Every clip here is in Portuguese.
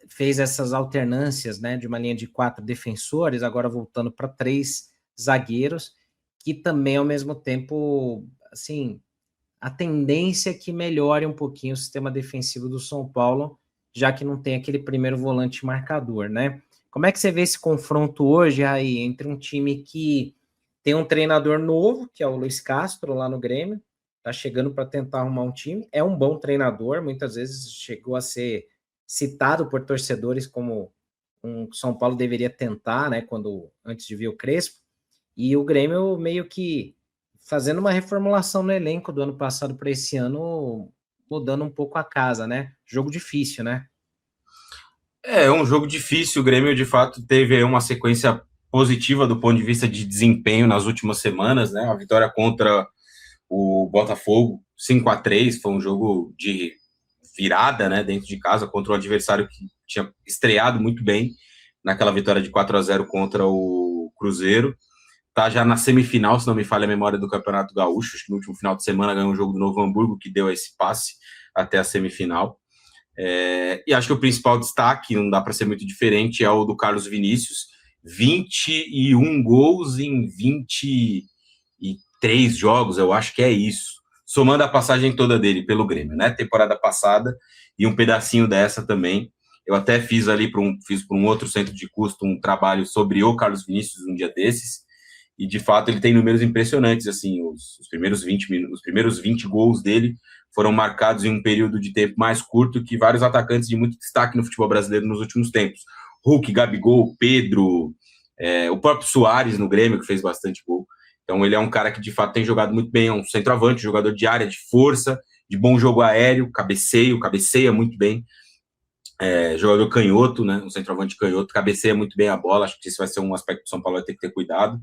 fez essas alternâncias, né, de uma linha de 4 defensores, agora voltando para 3 zagueiros, que também, ao mesmo tempo, assim, a tendência é que melhore um pouquinho o sistema defensivo do São Paulo, já que não tem aquele primeiro volante marcador, né? Como é que você vê esse confronto hoje aí entre um time que tem um treinador novo, que é o Luiz Castro, lá no Grêmio, tá chegando para tentar arrumar um time, é um bom treinador, muitas vezes chegou a ser citado por torcedores como um São Paulo deveria tentar, né, antes de vir o Crespo, e o Grêmio meio que fazendo uma reformulação no elenco do ano passado para esse ano, mudando um pouco a casa, né? Jogo difícil, né? É um jogo difícil. O Grêmio, de fato, teve uma sequência positiva do ponto de vista de desempenho nas últimas semanas, né? A vitória contra o Botafogo, 5-3, foi um jogo de virada, né, dentro de casa, contra um adversário que tinha estreado muito bem naquela vitória de 4-0 contra o Cruzeiro. Tá já na semifinal, se não me falha a memória, do Campeonato Gaúcho. Acho que no último final de semana ganhou um jogo do Novo Hamburgo que deu esse passe até a semifinal. E acho que o principal destaque, não dá para ser muito diferente, é o do Carlos Vinícius. 21 gols em 23 jogos, eu acho que é isso. Somando a passagem toda dele pelo Grêmio, né? Temporada passada e um pedacinho dessa também. Eu até fiz ali para um outro centro de custo um trabalho sobre o Carlos Vinícius um dia desses. E de fato ele tem números impressionantes, assim, os primeiros 20 gols dele foram marcados em um período de tempo mais curto que vários atacantes de muito destaque no futebol brasileiro nos últimos tempos. Hulk, Gabigol, Pedro, o próprio Suárez no Grêmio, que fez bastante gol. Então ele é um cara que de fato tem jogado muito bem, é um centroavante, jogador de área, de força, de bom jogo aéreo, cabeceia muito bem. Jogador canhoto, né? Um centroavante canhoto, cabeceia muito bem a bola. Acho que isso vai ser um aspecto que o São Paulo vai ter que ter cuidado.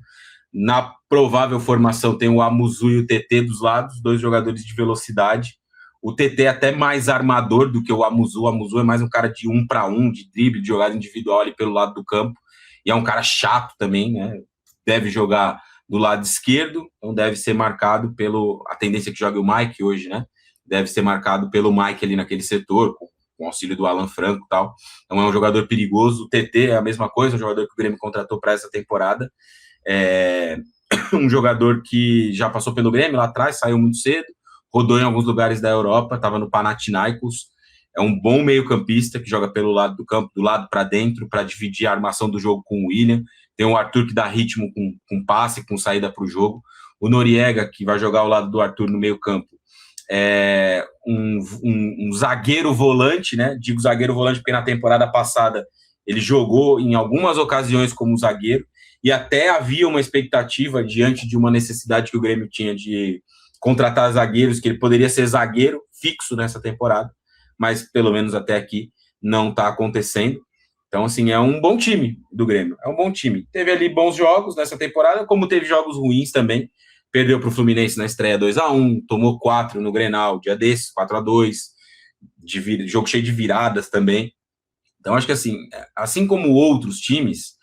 Na provável formação tem o Amuzu e o TT dos lados, 2 jogadores de velocidade. O TT é até mais armador do que o Amuzu. O Amuzu é mais um cara de 1 para 1, de drible, de jogada individual ali pelo lado do campo. E é um cara chato também, né? Deve jogar do lado esquerdo, então deve ser marcado a tendência que joga o Mike hoje, né? Deve ser marcado pelo Mike ali naquele setor, com auxílio do Alan Franco e tal. Então é um jogador perigoso. O TT é a mesma coisa, um jogador que o Grêmio contratou para essa temporada. Um jogador que já passou pelo Grêmio lá atrás, saiu muito cedo, rodou em alguns lugares da Europa, estava no Panathinaikos. É um bom meio-campista que joga pelo lado do campo, do lado para dentro, para dividir a armação do jogo com o William. Tem o Arthur que dá ritmo com passe, com saída para o jogo. O Noriega, que vai jogar ao lado do Arthur no meio-campo, é um zagueiro volante, né? Digo zagueiro volante porque na temporada passada ele jogou em algumas ocasiões como zagueiro, e até havia uma expectativa diante de uma necessidade que o Grêmio tinha de contratar zagueiros, que ele poderia ser zagueiro fixo nessa temporada, mas pelo menos até aqui não está acontecendo. Então, assim, é um bom time do Grêmio, é um bom time. Teve ali bons jogos nessa temporada, como teve jogos ruins também. Perdeu para o Fluminense na estreia 2-1, tomou 4 no Grenal, dia desses, 4-2, jogo cheio de viradas também. Então, acho que assim como outros times,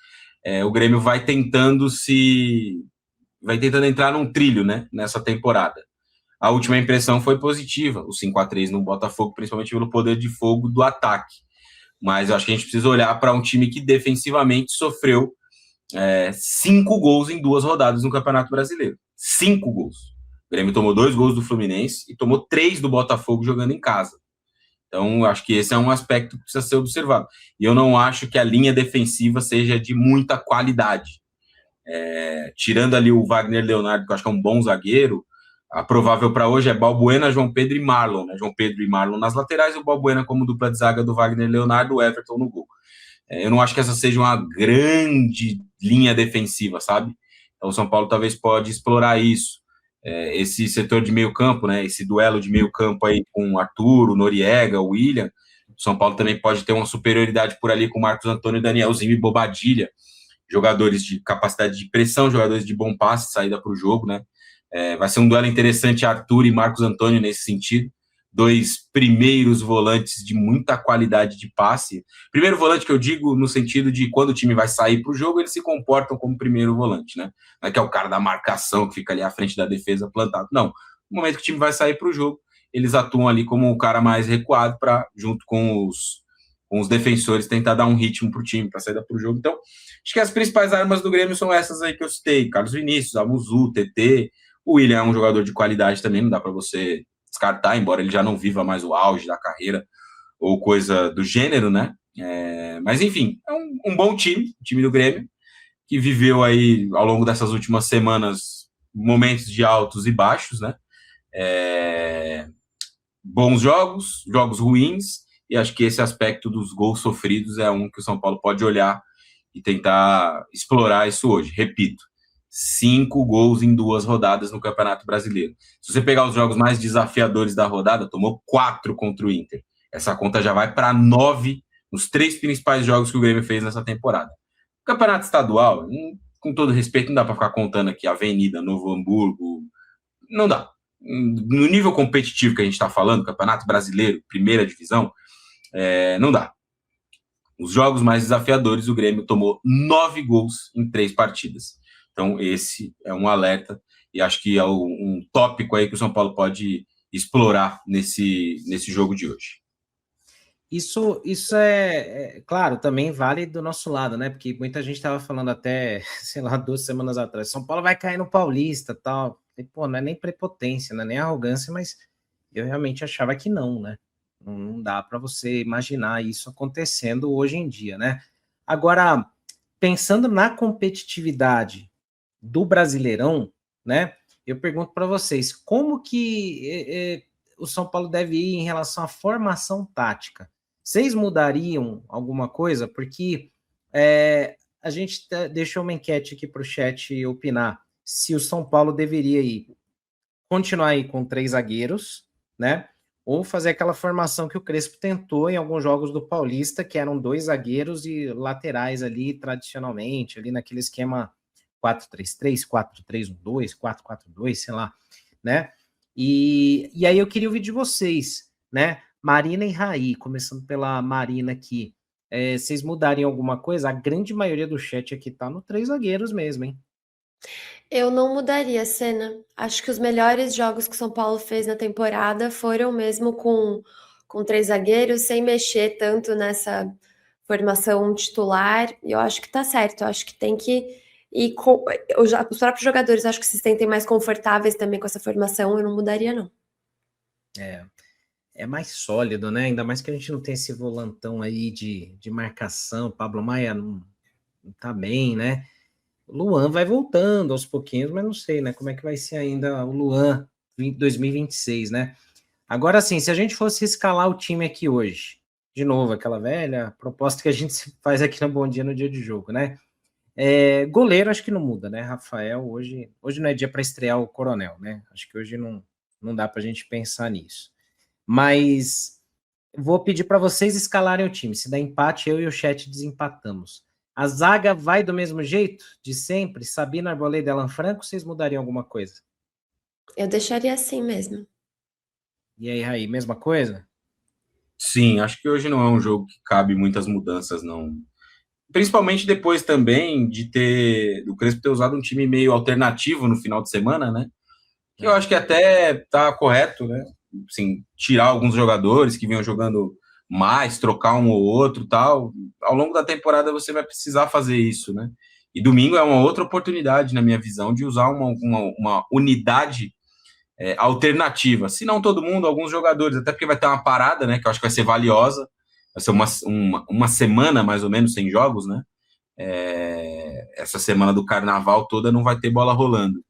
o Grêmio vai tentando entrar num trilho, né, nessa temporada. A última impressão foi positiva, o 5-3 no Botafogo, principalmente pelo poder de fogo do ataque. Mas eu acho que a gente precisa olhar para um time que defensivamente sofreu 5 gols em 2 rodadas no Campeonato Brasileiro. 5 gols. O Grêmio tomou 2 gols do Fluminense e tomou 3 do Botafogo jogando em casa. Então, acho que esse é um aspecto que precisa ser observado. E eu não acho que a linha defensiva seja de muita qualidade. Tirando ali o Wagner Leonardo, que eu acho que é um bom zagueiro, a provável para hoje é Balbuena, João Pedro e Marlon. Né? João Pedro e Marlon nas laterais, e o Balbuena como dupla de zaga do Wagner Leonardo, o Everton no gol. Eu não acho que essa seja uma grande linha defensiva, sabe? Então o São Paulo talvez pode explorar isso. Esse setor de meio campo, né? Esse duelo de meio campo aí com o Arthur, o Noriega, o William. O São Paulo também pode ter uma superioridade por ali com o Marcos Antônio, Danielzinho e Bobadilha. Jogadores de capacidade de pressão, jogadores de bom passe, saída para o jogo, né? Vai ser um duelo interessante, Arthur e Marcos Antônio nesse sentido. 2 primeiros volantes de muita qualidade de passe. Primeiro volante que eu digo no sentido de quando o time vai sair para o jogo, eles se comportam como primeiro volante, né? Não é que é o cara da marcação que fica ali à frente da defesa plantado. Não. No momento que o time vai sair para o jogo, eles atuam ali como o cara mais recuado para, junto com com os defensores, tentar dar um ritmo para o time, para sair para o jogo. Então, acho que as principais armas do Grêmio são essas aí que eu citei: Carlos Vinícius, Amuzu, TT. O William é um jogador de qualidade também, não dá para você descartar, embora ele já não viva mais o auge da carreira ou coisa do gênero, né? Mas, enfim, é um bom time, o time do Grêmio, que viveu aí, ao longo dessas últimas semanas, momentos de altos e baixos, né? Bons jogos, jogos ruins, e acho que esse aspecto dos gols sofridos é um que o São Paulo pode olhar e tentar explorar isso hoje. Repito, 5 gols em 2 rodadas no Campeonato Brasileiro. Se você pegar os jogos mais desafiadores da rodada, tomou 4 contra o Inter. Essa conta já vai para 9 nos 3 principais jogos que o Grêmio fez nessa temporada. O Campeonato Estadual, com todo respeito, não dá para ficar contando aqui Avenida, Novo Hamburgo, não dá. No nível competitivo que a gente está falando, Campeonato Brasileiro, primeira divisão, não dá. Os jogos mais desafiadores, o Grêmio tomou 9 gols em 3 partidas. Então, esse é um alerta e acho que é um tópico aí que o São Paulo pode explorar nesse jogo de hoje. Isso é claro, também vale do nosso lado, né? Porque muita gente estava falando até, sei lá, 2 semanas atrás, São Paulo vai cair no Paulista, tal. E, pô, não é nem prepotência, não é nem arrogância, mas eu realmente achava que não, né? Não dá para você imaginar isso acontecendo hoje em dia, né? Agora, pensando na competitividade do Brasileirão, né? Eu pergunto para vocês, como que o São Paulo deve ir em relação à formação tática? Vocês mudariam alguma coisa? Porque a gente deixou uma enquete aqui para o chat opinar se o São Paulo deveria continuar aí com 3 zagueiros, né? Ou fazer aquela formação que o Crespo tentou em alguns jogos do Paulista, que eram 2 zagueiros e laterais ali, tradicionalmente, ali naquele esquema 4-3-3, 4-3-1-2, 4-4-2, sei lá, né? E aí eu queria ouvir de vocês, né? Marina e Raí, começando pela Marina aqui. Vocês mudariam alguma coisa? A grande maioria do chat aqui tá no 3 zagueiros mesmo, hein? Eu não mudaria a cena. Acho que os melhores jogos que o São Paulo fez na temporada foram mesmo com 3 zagueiros, sem mexer tanto nessa formação titular. E eu acho que tá certo. Eu acho que tem que ir com. Os próprios jogadores acho que se sentem mais confortáveis também com essa formação. Eu não mudaria, não. É mais sólido, né? Ainda mais que a gente não tem esse volantão aí de marcação. Pablo Maia não tá bem, né? O Luan vai voltando aos pouquinhos, mas não sei, né? Como é que vai ser ainda o Luan 2026, né? Agora sim, se a gente fosse escalar o time aqui hoje, de novo, aquela velha proposta que a gente faz aqui no Bom Dia no dia de jogo, né? Goleiro acho que não muda, né? Rafael, hoje não é dia para estrear o Coronel, né? Acho que hoje não dá para a gente pensar nisso. Mas vou pedir para vocês escalarem o time. Se der empate, eu e o chat desempatamos. A zaga vai do mesmo jeito, de sempre? Sabina, Arboleda e Alan Franco, vocês mudariam alguma coisa? Eu deixaria assim mesmo. E aí, Raí, mesma coisa? Sim, acho que hoje não é um jogo que cabe muitas mudanças, não. Principalmente depois também do Crespo ter usado um time meio alternativo no final de semana, né? Que eu acho que até tá correto, né? Assim, tirar alguns jogadores que vinham jogando mais, trocar um ou outro, tal. Ao longo da temporada você vai precisar fazer isso, né? E domingo é uma outra oportunidade, na minha visão, de usar uma unidade alternativa. Se não todo mundo, alguns jogadores, até porque vai ter uma parada, né? Que eu acho que vai ser valiosa. Vai ser uma semana, mais ou menos, sem jogos, né? Essa semana do Carnaval toda não vai ter bola rolando.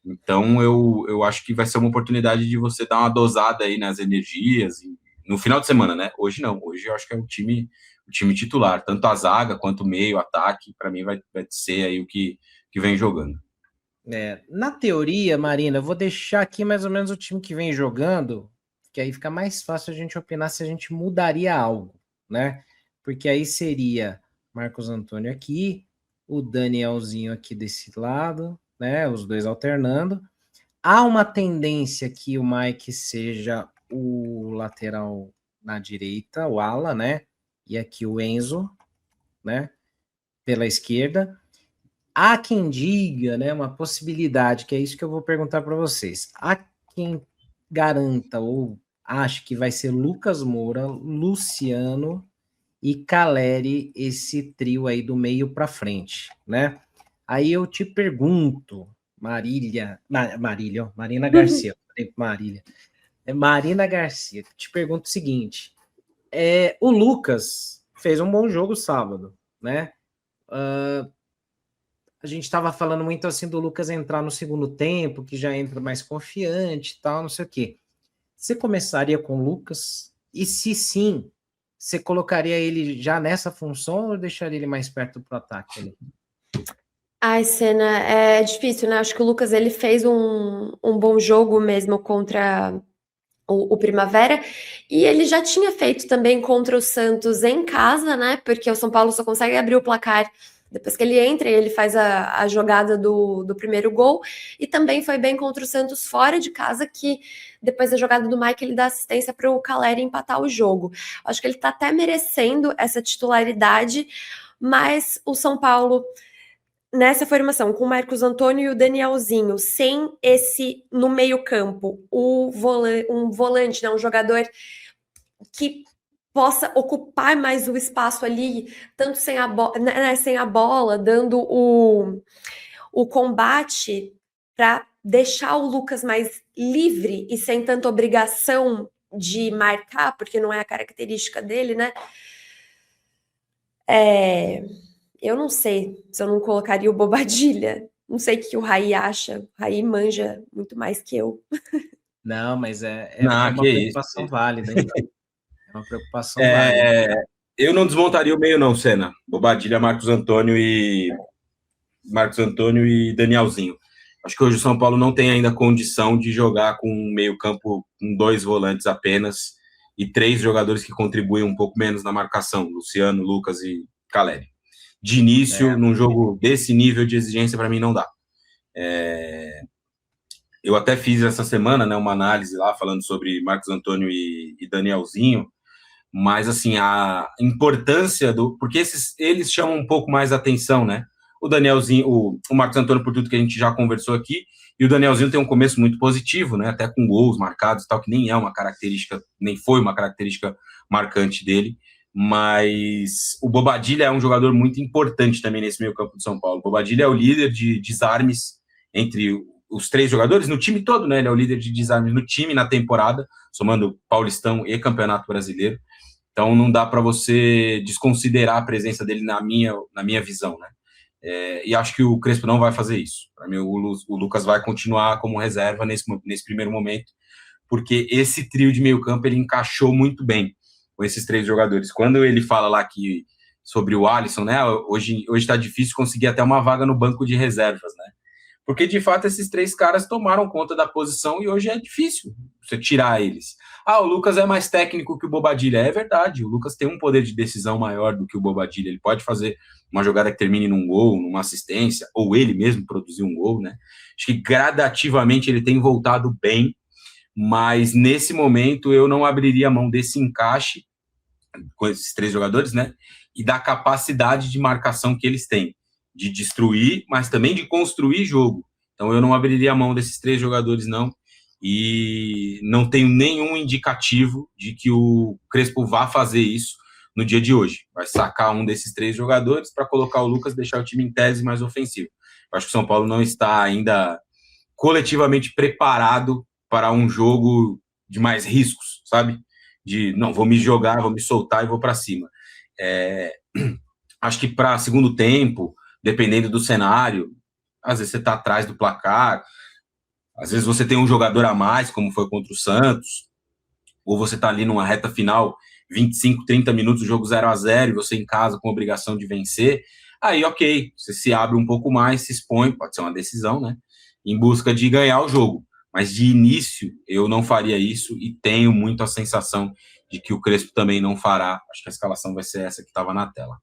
Então, eu acho que vai ser uma oportunidade de você dar uma dosada aí nas energias, no final de semana, né? Hoje não, hoje eu acho que é o time titular, tanto a zaga quanto o meio, ataque, para mim vai ser aí o que vem jogando. Na teoria, Marina, eu vou deixar aqui mais ou menos o time que vem jogando, que aí fica mais fácil a gente opinar se a gente mudaria algo, né? Porque aí seria Marcos Antônio aqui, o Danielzinho aqui desse lado, né? Os dois alternando. Há uma tendência que o Mike seja o lateral na direita, o ala, né? E aqui o Enzo, né? Pela esquerda. Há quem diga, né, uma possibilidade, que é isso que eu vou perguntar para vocês. Há quem garanta ou ache que vai ser Lucas Moura, Luciano e Caleri, esse trio aí do meio para frente, né? Aí eu te pergunto, Marina Garcia, Marina Garcia, te pergunto o seguinte, o Lucas fez um bom jogo sábado, né? A gente estava falando muito assim do Lucas entrar no segundo tempo, que já entra mais confiante e tal, não sei o quê. Você começaria com o Lucas? E se sim, você colocaria ele já nessa função ou deixaria ele mais perto pro ataque ali? Ai, Senna, é difícil, né? Acho que o Lucas ele fez um bom jogo mesmo contra o Primavera, e ele já tinha feito também contra o Santos em casa, né? Porque o São Paulo só consegue abrir o placar depois que ele entra e ele faz a jogada do primeiro gol, e também foi bem contra o Santos fora de casa, que depois da jogada do Mike ele dá assistência para o Caleri empatar o jogo. Acho que ele tá até merecendo essa titularidade, mas o São Paulo nessa formação, com o Marcos Antônio e o Danielzinho, sem esse no meio-campo, um volante, né, um jogador que possa ocupar mais o espaço ali, tanto sem a bola, dando o combate para deixar o Lucas mais livre e sem tanta obrigação de marcar, porque não é a característica dele, né? Eu não sei se eu não colocaria o Bobadilha. Não sei o que o Raí acha. O Raí manja muito mais que eu. Não, mas é Não, uma que preocupação isso. válida, hein? É uma preocupação válida. Eu não desmontaria o meio, não, Senna. Bobadilha, Marcos Antônio e Danielzinho. Acho que hoje o São Paulo não tem ainda condição de jogar com um meio-campo com 2 volantes apenas e 3 jogadores que contribuem um pouco menos na marcação: Luciano, Lucas e Caleri. De início, num jogo desse nível de exigência, para mim não dá. Eu até fiz essa semana, né, uma análise lá falando sobre Marcos Antônio e Danielzinho, mas assim, a importância porque eles chamam um pouco mais atenção, né? O Danielzinho, o Marcos Antônio, por tudo que a gente já conversou aqui, e o Danielzinho tem um começo muito positivo, né? Até com gols marcados e tal, que nem é uma característica, nem foi uma característica marcante dele. Mas o Bobadilha é um jogador muito importante também nesse meio campo de São Paulo. O Bobadilha é o líder de desarmes entre os 3 jogadores, no time todo, né? Ele é o líder de desarmes no time na temporada, somando Paulistão e Campeonato Brasileiro. Então não dá para você desconsiderar a presença dele na minha visão, né? E acho que o Crespo não vai fazer isso. Para mim, o Lucas vai continuar como reserva nesse primeiro momento, porque esse trio de meio campo ele encaixou muito bem com esses 3 jogadores. Quando ele fala lá sobre o Alisson, né? Hoje está difícil conseguir até uma vaga no banco de reservas, né? Porque, de fato, esses 3 caras tomaram conta da posição e hoje é difícil você tirar eles. O Lucas é mais técnico que o Bobadilha. É verdade, o Lucas tem um poder de decisão maior do que o Bobadilha. Ele pode fazer uma jogada que termine num gol, numa assistência, ou ele mesmo produzir um gol, né? Acho que gradativamente ele tem voltado bem, mas nesse momento eu não abriria a mão desse encaixe com esses 3 jogadores, né? E da capacidade de marcação que eles têm, de destruir, mas também de construir jogo. Então eu não abriria a mão desses 3 jogadores, não. E não tenho nenhum indicativo de que o Crespo vá fazer isso no dia de hoje. Vai sacar um desses 3 jogadores para colocar o Lucas, deixar o time em tese mais ofensivo. Eu acho que o São Paulo não está ainda coletivamente preparado para um jogo de mais riscos, sabe? De, não, vou me jogar, vou me soltar e vou para cima. Acho que para segundo tempo, dependendo do cenário, às vezes você está atrás do placar, às vezes você tem um jogador a mais, como foi contra o Santos, ou você está ali numa reta final, 25, 30 minutos, o jogo 0-0, e você em casa com a obrigação de vencer, aí ok, você se abre um pouco mais, se expõe, pode ser uma decisão, né, em busca de ganhar o jogo. Mas de início eu não faria isso e tenho muito a sensação de que o Crespo também não fará. Acho que a escalação vai ser essa que estava na tela.